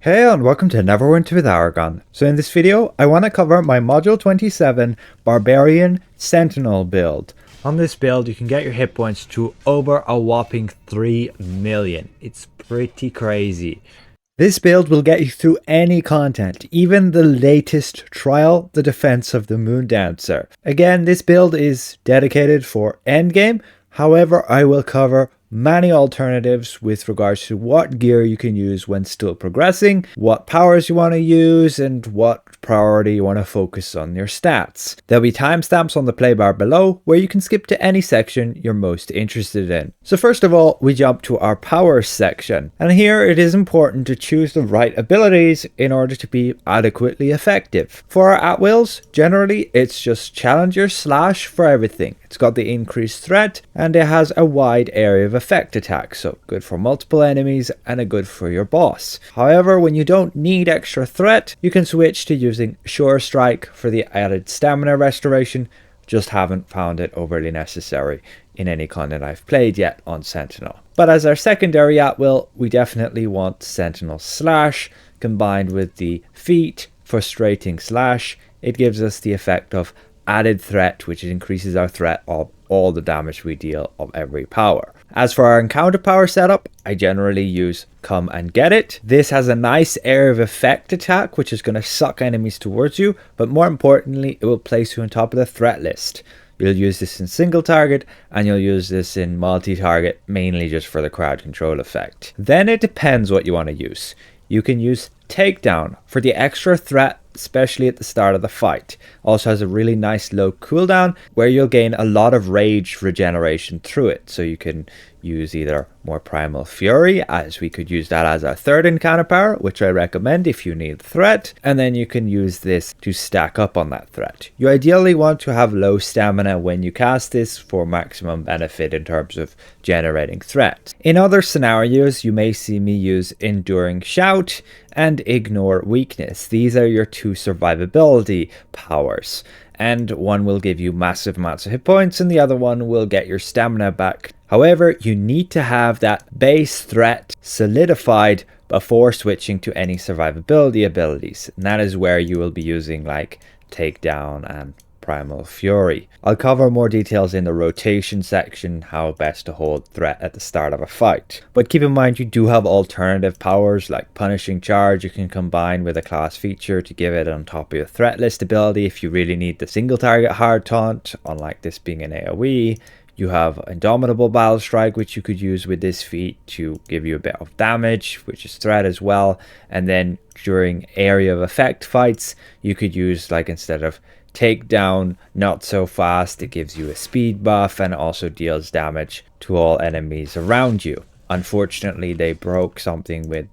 Hey and welcome to Neverwinter with Aragon. So in this video, I want to cover my Module 27 Barbarian Sentinel build. On this build, you can get your hit points to over a whopping 3 million. It's pretty crazy. This build will get you through any content, even the latest trial, the defense of the Moon Dancer. Again, this build is dedicated for Endgame. However, I will cover many alternatives with regards to what gear you can use when still progressing, what powers you want to use, and what priority you want to focus on your stats. There'll be timestamps on the play bar below where you can skip to any section you're most interested in. So first of all, we jump to our powers section, and here it is important to choose the right abilities in order to be adequately effective. For our at-wills, generally it's just Challenger Slash for everything. It's got the increased threat and it has a wide area of effect attack, so good for multiple enemies and a good for your boss. However, when you don't need extra threat, you can switch to using Sure Strike for the added stamina restoration. Just haven't found it overly necessary in any content I've played yet on Sentinel. But as our secondary at-will, we definitely want Sentinel Slash combined with the Feat Frustrating Slash. It gives us the effect of added threat, which increases our threat of all the damage we deal of every power. As for our encounter power setup, I generally use Come and Get It. This has a nice area of effect attack, which is going to suck enemies towards you, but more importantly, it will place you on top of the threat list. You'll use this in single target and you'll use this in multi-target, mainly just for the crowd control effect. Then it depends what you want to use. You can use Takedown for the extra threat, especially at the start of the fight. Also has a really nice low cooldown where you'll gain a lot of rage regeneration through it. So you can use either more Primal Fury, as we could use that as our third encounter power, which I recommend if you need threat, and then you can use this to stack up on that threat. You ideally want to have low stamina when you cast this for maximum benefit in terms of generating threat. In other scenarios, you may see me use Enduring Shout and Ignore Weakness. These are your two survivability powers, and one will give you massive amounts of hit points and the other one will get your stamina back. However, you need to have that base threat solidified before switching to any survivability abilities, and that is where you will be using like Takedown and Primal Fury. I'll cover more details in the rotation section, how best to hold threat at the start of a fight. But keep in mind you do have alternative powers like Punishing Charge you can combine with a class feature to give it on top of your threat list ability if you really need the single target hard taunt, unlike this being an AoE. You have Indomitable Battle Strike, which you could use with this feat to give you a bit of damage, which is threat as well. And then during area of effect fights, you could use, like, instead of Takedown, Not So Fast, it gives you a speed buff and also deals damage to all enemies around you. Unfortunately, they broke something with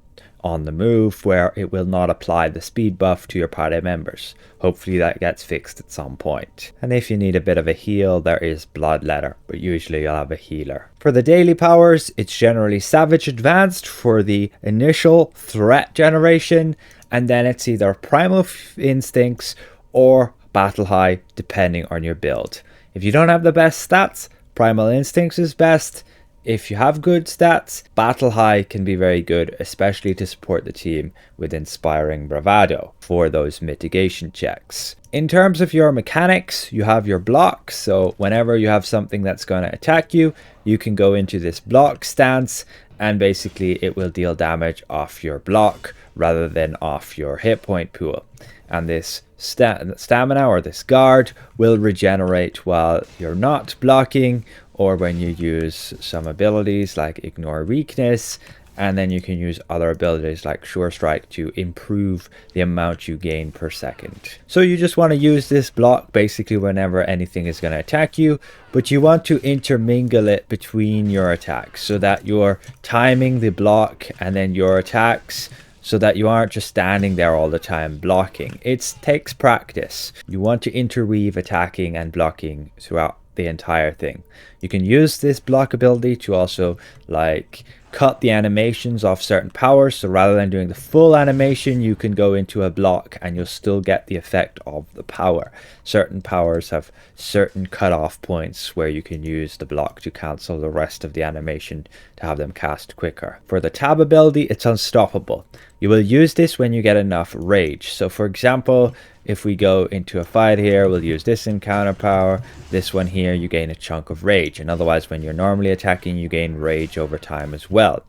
On the Move where it will not apply the speed buff to your party members. Hopefully that gets fixed at some point. And if you need a bit of a heal, there is Bloodletter, but usually you'll have a healer. For the daily powers, it's generally Savage Advanced for the initial threat generation, and then it's either Primal Instincts or Battle High, depending on your build. If you don't have the best stats, Primal Instincts is best. If you have good stats, Battle High can be very good, especially to support the team with Inspiring Bravado for those mitigation checks. In terms of your mechanics, you have your blocks, so whenever you have something that's going to attack you, you can go into this block stance and basically it will deal damage off your block rather than off your hit point pool. And this stamina or this guard will regenerate while you're not blocking or when you use some abilities like Ignore Weakness, and then you can use other abilities like Sure Strike to improve the amount you gain per second. So you just want to use this block basically whenever anything is going to attack you, but you want to intermingle it between your attacks so that you're timing the block and then your attacks, so that you aren't just standing there all the time blocking. It takes practice. You want to interweave attacking and blocking throughout the entire thing. You can use this block ability to also like cut the animations off certain powers, so rather than doing the full animation you can go into a block and you'll still get the effect of the power. Certain powers have certain cutoff points where you can use the block to cancel the rest of the animation to have them cast quicker. For the tab ability, it's unstoppable. You will use this when you get enough rage. So for example, if we go into a fight here, we'll use this encounter power. This one here, you gain a chunk of rage. And otherwise, when you're normally attacking, you gain rage over time as well.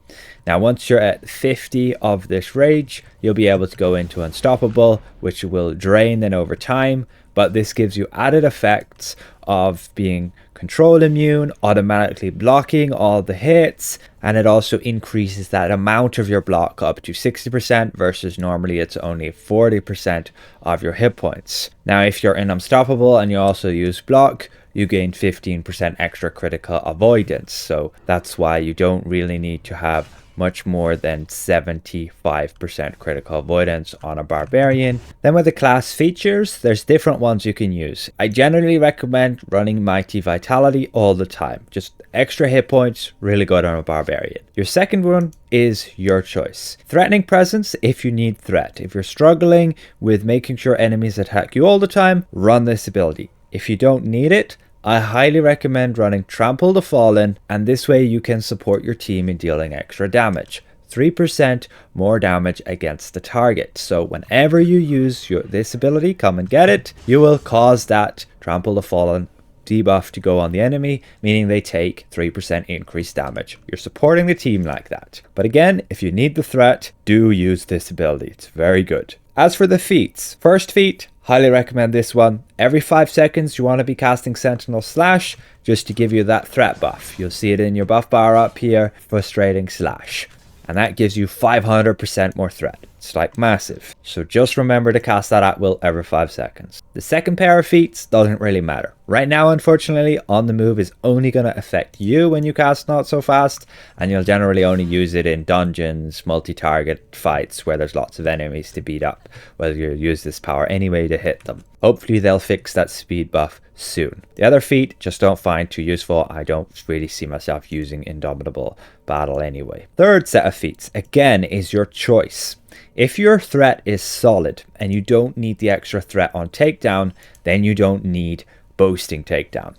Now, once you're at 50 of this rage, you'll be able to go into Unstoppable, which will drain then over time. But this gives you added effects of being control immune, automatically blocking all the hits, and it also increases that amount of your block up to 60% versus normally it's only 40% of your hit points. Now if you're in Unstoppable and you also use block, you gain 15% extra critical avoidance, so that's why you don't really need to have much more than 75% critical avoidance on a barbarian. Then with the class features, there's different ones you can use. I generally recommend running Mighty Vitality all the time. Just extra hit points, really good on a barbarian. Your second one is your choice. Threatening Presence if you need threat. If you're struggling with making sure enemies attack you all the time, run this ability. If you don't need it, I highly recommend running Trample the Fallen, and this way you can support your team in dealing extra damage. 3% more damage against the target. So whenever you use this ability, come and get it, you will cause that Trample the Fallen debuff to go on the enemy, meaning they take 3% increased damage. You're supporting the team like that. But again, if you need the threat, do use this ability. It's very good. As for the feats, first feat, highly recommend this one. Every 5 seconds you want to be casting Sentinel Slash just to give you that threat buff. You'll see it in your buff bar up here, Frustrating Slash. And that gives you 500% more threat. It's like massive. So just remember to cast that at will every 5 seconds. The second pair of feats doesn't really matter. Right now, unfortunately, On the Move is only going to affect you when you cast Not So Fast, and you'll generally only use it in dungeons, multi-target fights where there's lots of enemies to beat up, whether you use this power anyway to hit them. Hopefully they'll fix that speed buff soon. The other feat just don't find too useful. I don't really see myself using Indomitable Battle anyway. Third set of feats, again, is your choice. If your threat is solid and you don't need the extra threat on takedown, then you don't need boasting takedown.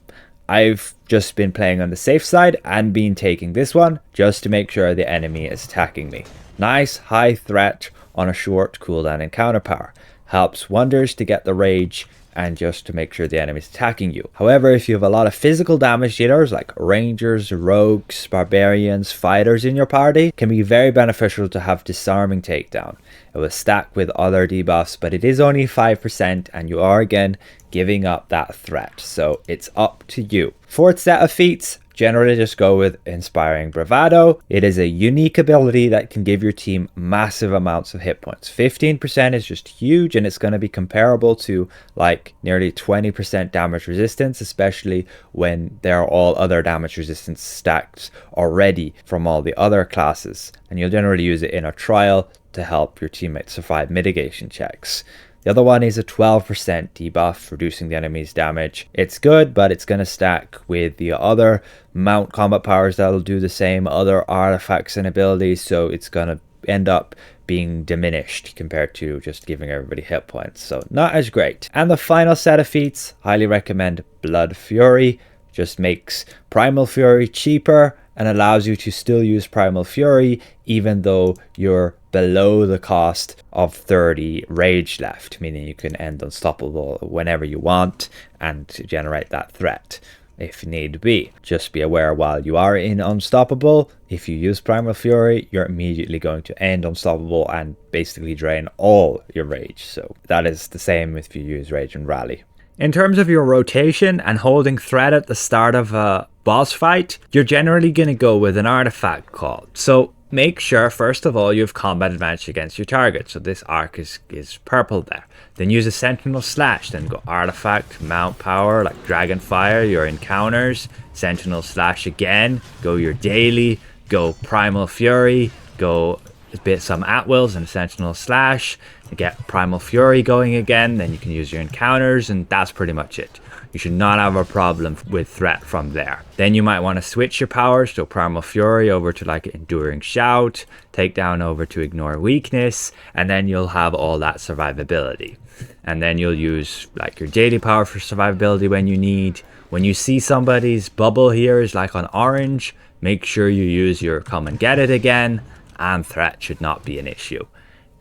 I've just been playing on the safe side and been taking this one just to make sure the enemy is attacking me. Nice high threat on a short cooldown encounter power. Helps wonders to get the rage and just to make sure the enemy is attacking you. However, if you have a lot of physical damage dealers like rangers, rogues, barbarians, fighters in your party, it can be very beneficial to have disarming takedown. It will stack with other debuffs, but it is only 5% and you are again giving up that threat, so it's up to you. Fourth set of feats, generally just go with Inspiring Bravado. It is a unique ability that can give your team massive amounts of hit points. 15% is just huge, and it's going to be comparable to like nearly 20% damage resistance, especially when there are all other damage resistance stacked already from all the other classes. And you'll generally use it in a trial to help your teammates survive mitigation checks. The other one is a 12% debuff, reducing the enemy's damage. It's good, but it's going to stack with the other mount combat powers that'll do the same, other artifacts and abilities, so it's going to end up being diminished compared to just giving everybody hit points, so not as great. And the final set of feats, highly recommend Blood Fury. Just makes Primal Fury cheaper and allows you to still use Primal Fury even though you're below the cost of 30 rage left, meaning you can end Unstoppable whenever you want and generate that threat if need be. Just be aware, while you are in Unstoppable, if you use Primal Fury, you're immediately going to end Unstoppable and basically drain all your rage. So that is the same if you use Rage and Rally. In terms of your rotation and holding threat at the start of a boss fight, you're generally going to go with an artifact call. So make sure, first of all, you have combat advantage against your target. So this arc is purple there. Then use a Sentinel Slash. Then go Artifact, Mount Power, like Dragon Fire, your encounters. Sentinel Slash again. Go your daily. Go Primal Fury. Go some at-wills and Sentinel Slash. Get Primal Fury going again. Then you can use your encounters, and that's pretty much it. You should not have a problem with threat from there. Then you might want to switch your powers, so Primal Fury over to like Enduring Shout, Takedown over to Ignore Weakness, and then you'll have all that survivability. And then you'll use like your daily power for survivability when you need. When you see somebody's bubble here is like on orange, make sure you use your Come and Get It again, and threat should not be an issue.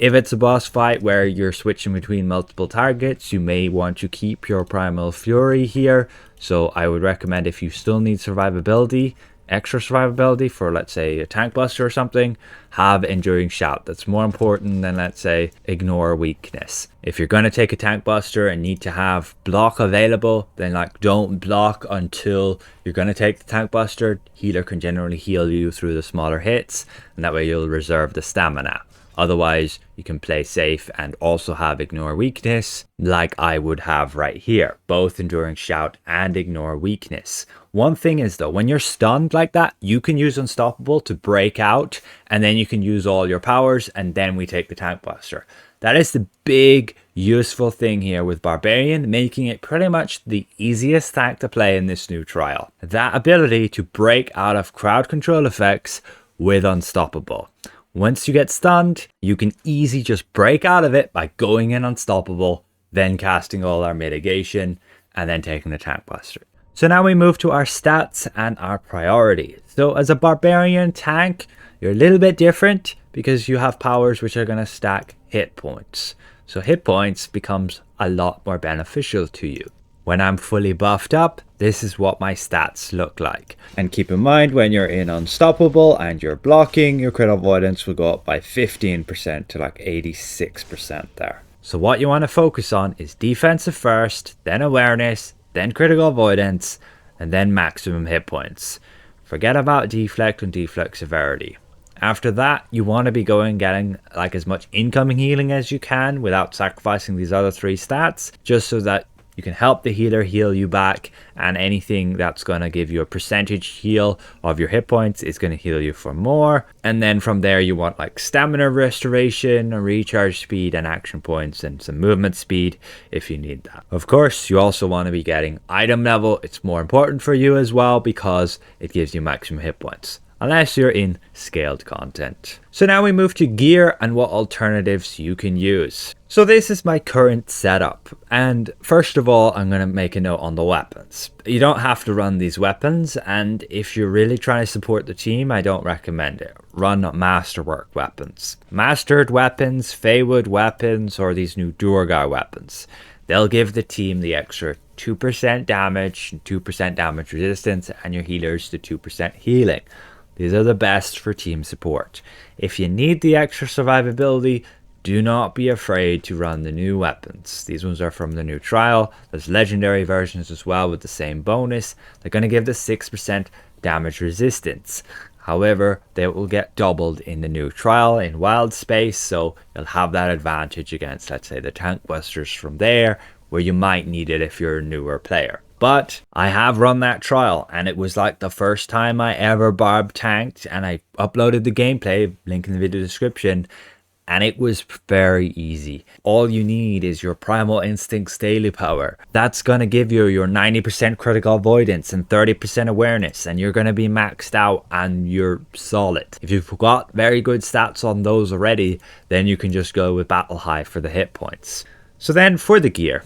If it's a boss fight where you're switching between multiple targets, you may want to keep your Primal Fury here. So I would recommend, if you still need survivability, extra survivability for, let's say, a tank buster or something, have Enduring Shout. That's more important than, let's say, Ignore Weakness. If you're going to take a tank buster and need to have block available, then like don't block until you're going to take the tank buster. Healer can generally heal you through the smaller hits, and that way you'll reserve the stamina. Otherwise, you can play safe and also have Ignore Weakness, like I would have right here. Both Enduring Shout and Ignore Weakness. One thing is though, when you're stunned like that, you can use Unstoppable to break out, and then you can use all your powers, and then we take the tank buster. That is the big useful thing here with Barbarian, making it pretty much the easiest tank to play in this new trial. That ability to break out of crowd control effects with Unstoppable. Once you get stunned, you can easily just break out of it by going in Unstoppable, then casting all our mitigation, and then taking the tank buster. So now we move to our stats and our priorities. So as a Barbarian tank, you're a little bit different because you have powers which are going to stack hit points. So hit points becomes a lot more beneficial to you. When I'm fully buffed up, this is what my stats look like. And keep in mind, when you're in Unstoppable and you're blocking, your crit avoidance will go up by 15% to like 86% there. So what you want to focus on is defensive first, then awareness, then critical avoidance, and then maximum hit points. Forget about deflect and deflect severity. After that, you want to be getting like as much incoming healing as you can without sacrificing these other 3 stats, just so that you can help the healer heal you back, and anything that's going to give you a percentage heal of your hit points is going to heal you for more. And then from there you want like stamina restoration, a recharge speed, and action points, and some movement speed if you need that. Of course, you also want to be getting item level. It's more important for you as well because it gives you maximum hit points, unless you're in scaled content. So now we move to gear and what alternatives you can use. So this is my current setup, and first of all I'm going to make a note on the weapons. You don't have to run these weapons, and if you're really trying to support the team, I don't recommend it. Run masterwork weapons. Mastered weapons, Feywood weapons, or these new Durgar weapons. They'll give the team the extra 2% damage, 2% damage resistance, and your healers the 2% healing. These are the best for team support. If you need the extra survivability, do not be afraid to run the new weapons. These ones are from the new trial. There's legendary versions as well with the same bonus. They're going to give the 6% damage resistance. However, they will get doubled in the new trial in wild space, so you'll have that advantage against, let's say, the tank busters from there, where you might need it if you're a newer player. But I have run that trial, and it was like the first time I ever barb tanked, and I uploaded the gameplay, link in the video description, and it was very easy. All you need is your Primal Instincts daily power. That's going to give you your 90% critical avoidance and 30% awareness, and you're going to be maxed out and you're solid. If you've got very good stats on those already, then you can just go with Battle High for the hit points. So then for the gear,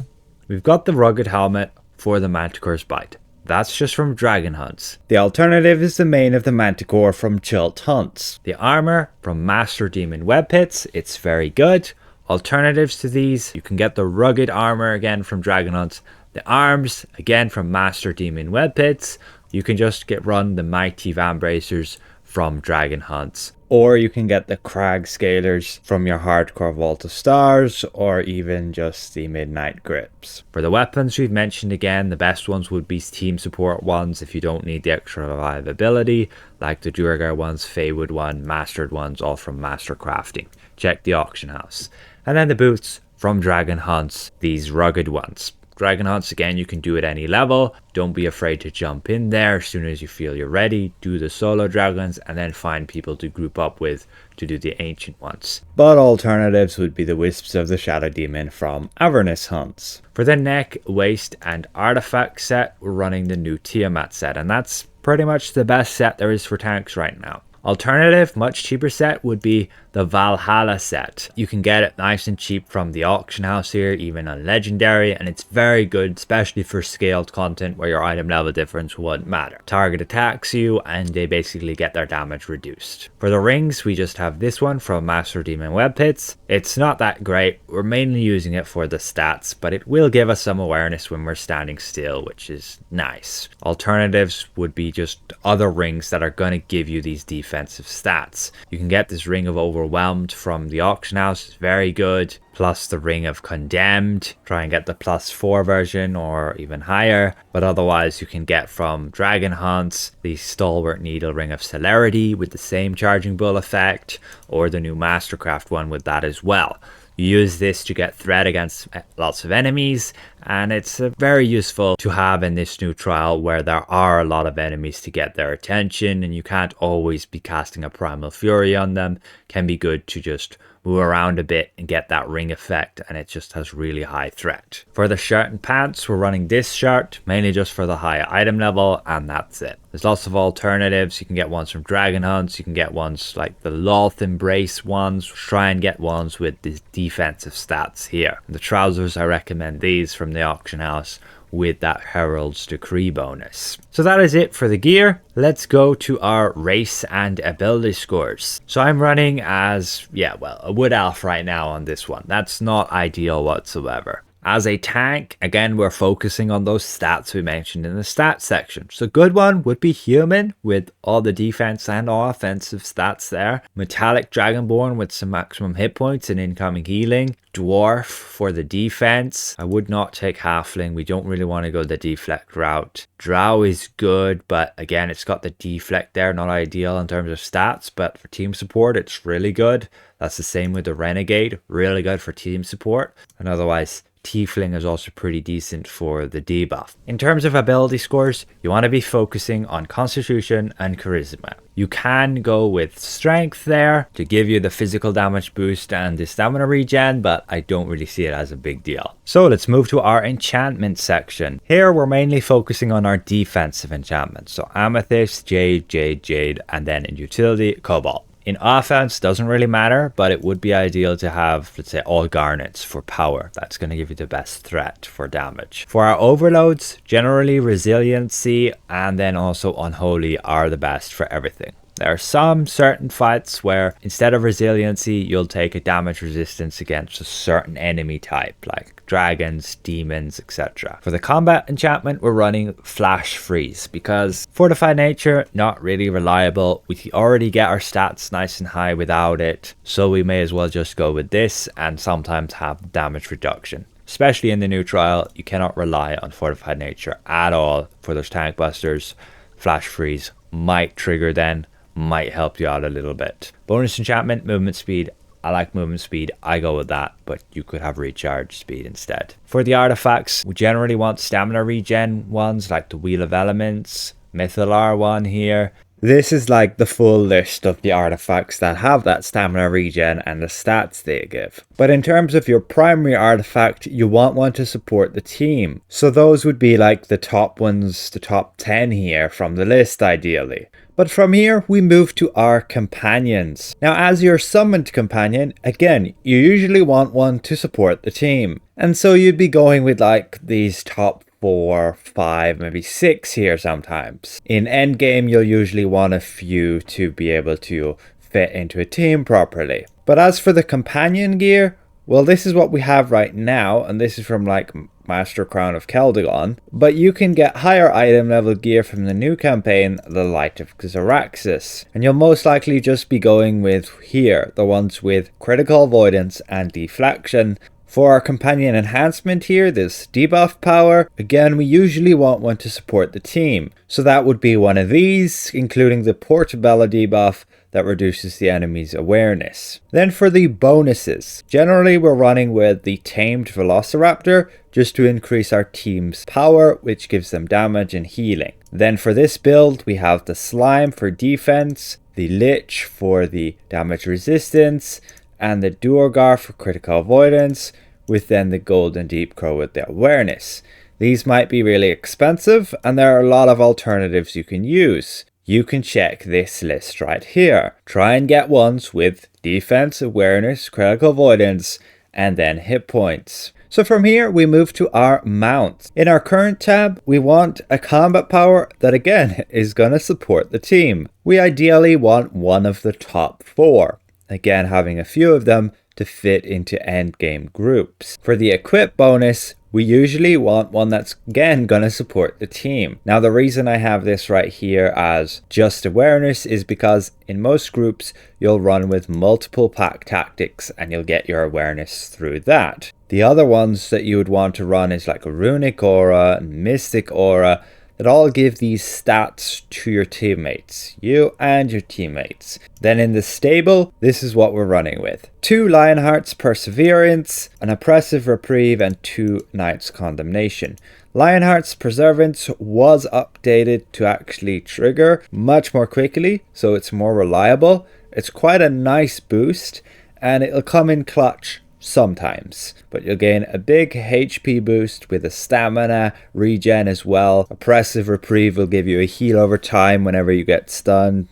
we've got the rugged helmet for the Manticore's Bite. That's just from Dragon Hunts. The alternative is the mane of the Manticore from Chult Hunts. The armor from Master Demon Web Pits, it's very good. Alternatives to these, you can get the rugged armor again from Dragon Hunts. The arms, again from Master Demon Web Pits. You can just run the Mighty Vambracers from Dragon Hunts. Or you can get the Crag Scalers from your Hardcore Vault of Stars, or even just the Midnight Grips. For the weapons we've mentioned again, the best ones would be team support ones if you don't need the extra survivability, like the Durgar ones, Feywood one, Mastered ones, all from Master Crafting. Check the auction house. And then the boots from Dragon Hunts, these rugged ones. Dragon Hunts, again, you can do at any level. Don't be afraid to jump in there as soon as you feel you're ready. Do the solo dragons and then find people to group up with to do the ancient ones. But alternatives would be the Wisps of the Shadow Demon from Avernus Hunts. For the neck, waist and artifact set, we're running the new Tiamat set, and that's pretty much the best set there is for tanks right now. Alternative, much cheaper set would be the Valhalla set. You can get it nice and cheap from the auction house here, even on Legendary, and it's very good, especially for scaled content where your item level difference wouldn't matter. Target attacks you and they basically get their damage reduced. For the rings, we just have this one from Master Demon Web Pits. It's not that great. We're mainly using it for the stats, but it will give us some awareness when we're standing still, which is nice. Alternatives would be just other rings that are going to give you these defensive stats. You can get this Ring of Overwhelmed from the auction house. It's very good. Plus the Ring of Condemned. Try and get the +4 version or even higher. But otherwise you can get from Dragon Hunts the Stalwart Needle Ring of Celerity with the same Charging Bull effect, or the new Mastercraft one with that as well. You use this to get threat against lots of enemies, and it's very useful to have in this new trial where there are a lot of enemies to get their attention and you can't always be casting a Primal Fury on them. Can be good to just move around a bit and get that ring effect, and it just has really high threat. For the shirt and pants, we're running this shirt mainly just for the high item level, and that's it. There's lots of alternatives. You can get ones from Dragon Hunts, you can get ones like the Loth Embrace ones. Try and get ones with the defensive stats here. The trousers, I recommend these from the auction house with that Herald's Decree bonus. So that is it for the gear. Let's go to our race and ability scores. So I'm running as, a Wood Elf right now on this one. That's not ideal whatsoever. As a tank, again, we're focusing on those stats we mentioned in the stats section. So a good one would be Human with all the defense and all offensive stats there. Metallic Dragonborn with some maximum hit points and incoming healing. Dwarf for the defense. I would not take Halfling. We don't really want to go the deflect route. Drow is good, but again, it's got the deflect there. Not ideal in terms of stats, but for team support, it's really good. That's the same with the Renegade. Really good for team support. And otherwise, Tiefling is also pretty decent for the debuff. In terms of ability scores, you want to be focusing on Constitution and Charisma. You can go with Strength there to give you the physical damage boost and the stamina regen, but I don't really see it as a big deal. So let's move to our enchantment section. Here we're mainly focusing on our defensive enchantments. So Amethyst, Jade, and then in utility, Cobalt. In offense, doesn't really matter, but it would be ideal to have, let's say, all garnets for power. That's going to give you the best threat for damage. For our overloads, generally resiliency and then also unholy are the best for everything. There are some certain fights where instead of resiliency, you'll take a damage resistance against a certain enemy type, like dragons, demons, etc. For the combat enchantment, we're running Flash Freeze because Fortified Nature, not really reliable. We already get our stats nice and high without it, so we may as well just go with this and sometimes have damage reduction. Especially in the new trial, you cannot rely on Fortified Nature at all for those tank busters. Flash Freeze might trigger then, might help you out a little bit. Bonus enchantment, movement speed. I like movement speed, I go with that, but you could have recharge speed instead. For the artifacts, we generally want stamina regen ones like the Wheel of Elements, Mythalar one here. This is like the full list of the artifacts that have that stamina regen and the stats they give. But in terms of your primary artifact, you want one to support the team. So those would be like the top ones, the top 10 here from the list ideally. But from here, we move to our companions. Now, as your summoned companion, again, you usually want one to support the team. And so you'd be going with like these top 4, 5, maybe 6 here sometimes. In Endgame, you'll usually want a few to be able to fit into a team properly. But as for the companion gear, well, this is what we have right now, and this is from like Master Crown of Keldagon. But you can get higher item level gear from the new campaign, the Light of Xaraxxus. And you'll most likely just be going with here, the ones with critical avoidance and deflection. For our companion enhancement here, this debuff power, again, we usually want one to support the team. So that would be one of these, including the Portabella debuff that reduces the enemy's awareness. Then for the bonuses, generally we're running with the Tamed Velociraptor just to increase our team's power, which gives them damage and healing. Then for this build, we have the Slime for defense, the Lich for the damage resistance, and the Duergar for critical avoidance, with then the Golden Deep Crow with the awareness. These might be really expensive, and there are a lot of alternatives you can use. you can check this list right here. Try and get ones with defense, awareness, critical avoidance, and then hit points. So from here, we move to our mounts. In our current tab, we want a combat power that again is going to support the team. We ideally want one of the top 4. Again, having a few of them to fit into endgame groups. For the equip bonus, we usually want one that's again going to support the team. Now the reason I have this right here as just awareness is because in most groups you'll run with multiple pack tactics and you'll get your awareness through that. The other ones that you would want to run is like a runic aura and mystic aura that all give these stats to your teammates, you and your teammates. Then in the stable, this is what we're running with. 2 Lionheart's Perseverance, an Oppressive Reprieve, and 2 Knight's Condemnation. Lionheart's Perseverance was updated to actually trigger much more quickly, so it's more reliable. It's quite a nice boost, and it'll come in clutch sometimes, but you'll gain a big HP boost with a stamina regen as well. Oppressive Reprieve will give you a heal over time whenever you get stunned,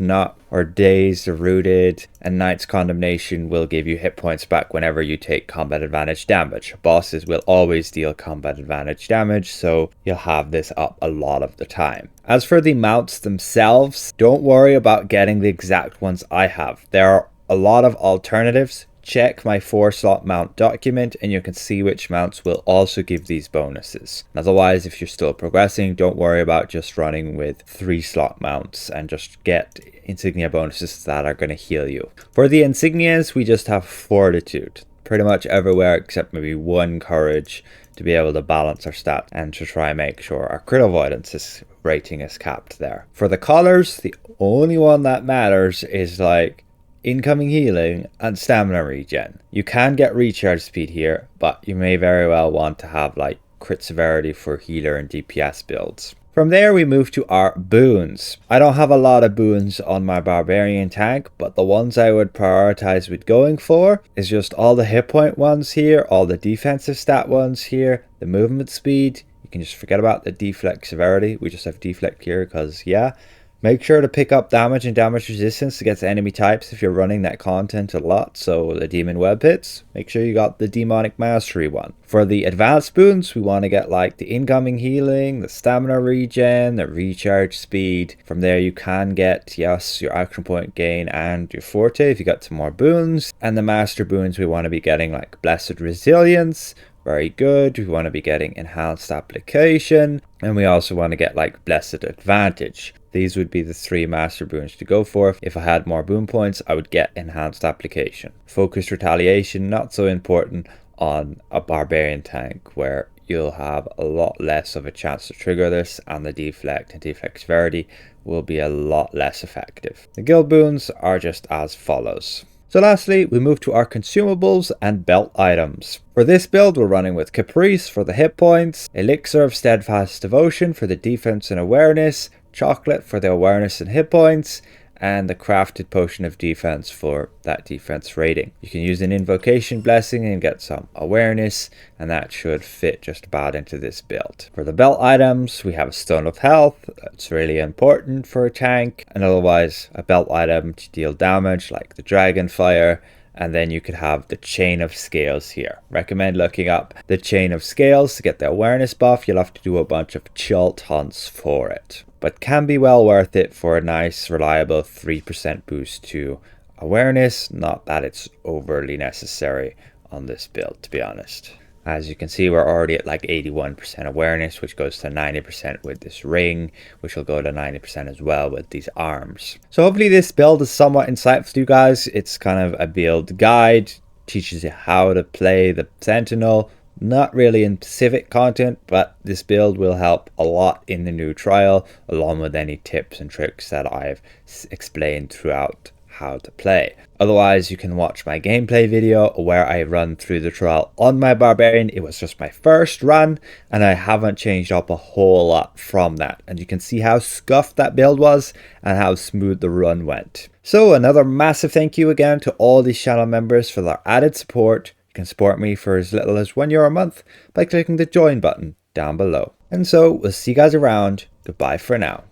or dazed or rooted, and Knight's Condemnation will give you hit points back whenever you take combat advantage damage. Bosses will always deal combat advantage damage, so you'll have this up a lot of the time. As for the mounts themselves, don't worry about getting the exact ones I have. There are a lot of alternatives. Check my 4-slot mount document and you can see which mounts will also give these bonuses. Otherwise, if you're still progressing, don't worry about just running with 3-slot mounts and just get insignia bonuses that are going to heal you. For the insignias, we just have Fortitude pretty much everywhere except maybe 1 Courage to be able to balance our stats and to try and make sure our crit avoidance rating is capped there. For the collars, the only one that matters is like incoming healing and stamina regen. You can get recharge speed here, but you may very well want to have like crit severity for healer and DPS builds. From there we move to our boons. I don't have a lot of boons on my Barbarian Tank, but the ones I would prioritize with going for is just all the hit point ones here, all the defensive stat ones here, the movement speed. You can just forget about the deflect severity. We just have deflect here because yeah. Make sure to pick up damage and damage resistance against enemy types if you're running that content a lot. So the demon web hits, make sure you got the demonic mastery one. For the advanced boons, we want to get like the incoming healing, the stamina regen, the recharge speed. From there you can get, yes, your action point gain and your forte if you got some more boons. And the master boons, we want to be getting like blessed resilience. Very good. We want to be getting enhanced application, and we also want to get like blessed advantage. These would be the 3 master boons to go for. If I had more boon points, I would get enhanced application. Focused retaliation, not so important on a Barbarian Tank where you'll have a lot less of a chance to trigger this, and the deflect and deflect severity will be a lot less effective. The guild boons are just as follows. So lastly, we move to our consumables and belt items. For this build, we're running with Caprice for the hit points, Elixir of Steadfast Devotion for the defense and awareness, Chocolate for the awareness and hit points, and the Crafted Potion of Defense for that defense rating. You can use an Invocation Blessing and get some awareness, and that should fit just about into this build. For the belt items, we have a Stone of Health. That's really important for a tank, and otherwise a belt item to deal damage like the Dragon Fire. And then you could have the Chain of Scales here. Recommend looking up the Chain of Scales to get the awareness buff. You'll have to do a bunch of chult hunts for it, but can be well worth it for a nice reliable 3% boost to awareness. Not that it's overly necessary on this build, to be honest. As you can see, we're already at like 81% awareness, which goes to 90% with this ring, which will go to 90% as well with these arms. So hopefully this build is somewhat insightful to you guys. It's kind of a build guide, teaches you how to play the Sentinel. Not really in specific content, but this build will help a lot in the new trial, along with any tips and tricks that I've explained throughout how to play. Otherwise, you can watch my gameplay video where I run through the trial on my Barbarian. It was just my first run and I haven't changed up a whole lot from that, and you can see how scuffed that build was and how smooth the run went. So another massive thank you again to all these channel members for their added support. You can support me for as little as €1 a month by clicking the join button down below. And so we'll see you guys around. Goodbye for now.